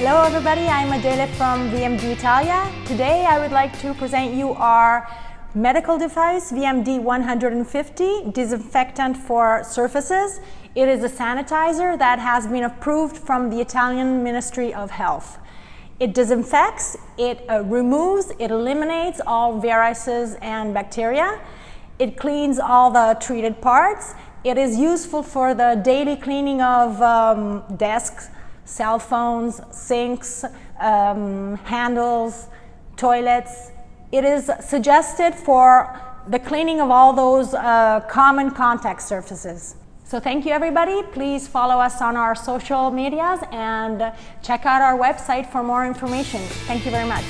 Hello everybody, I'm Adele from VMD Italia. Today I would like to present you our medical device, VMD 150, disinfectant for surfaces. It is a sanitizer that has been approved from the Italian Ministry of Health. It disinfects, it removes, it eliminates all viruses and bacteria. It cleans all the treated parts. It is useful for the daily cleaning of desks, cell phones, sinks, handles, toilets. It is suggested for the cleaning of all those common contact surfaces. So thank you everybody. Please follow us on our social medias and check out our website for more information. Thank you very much.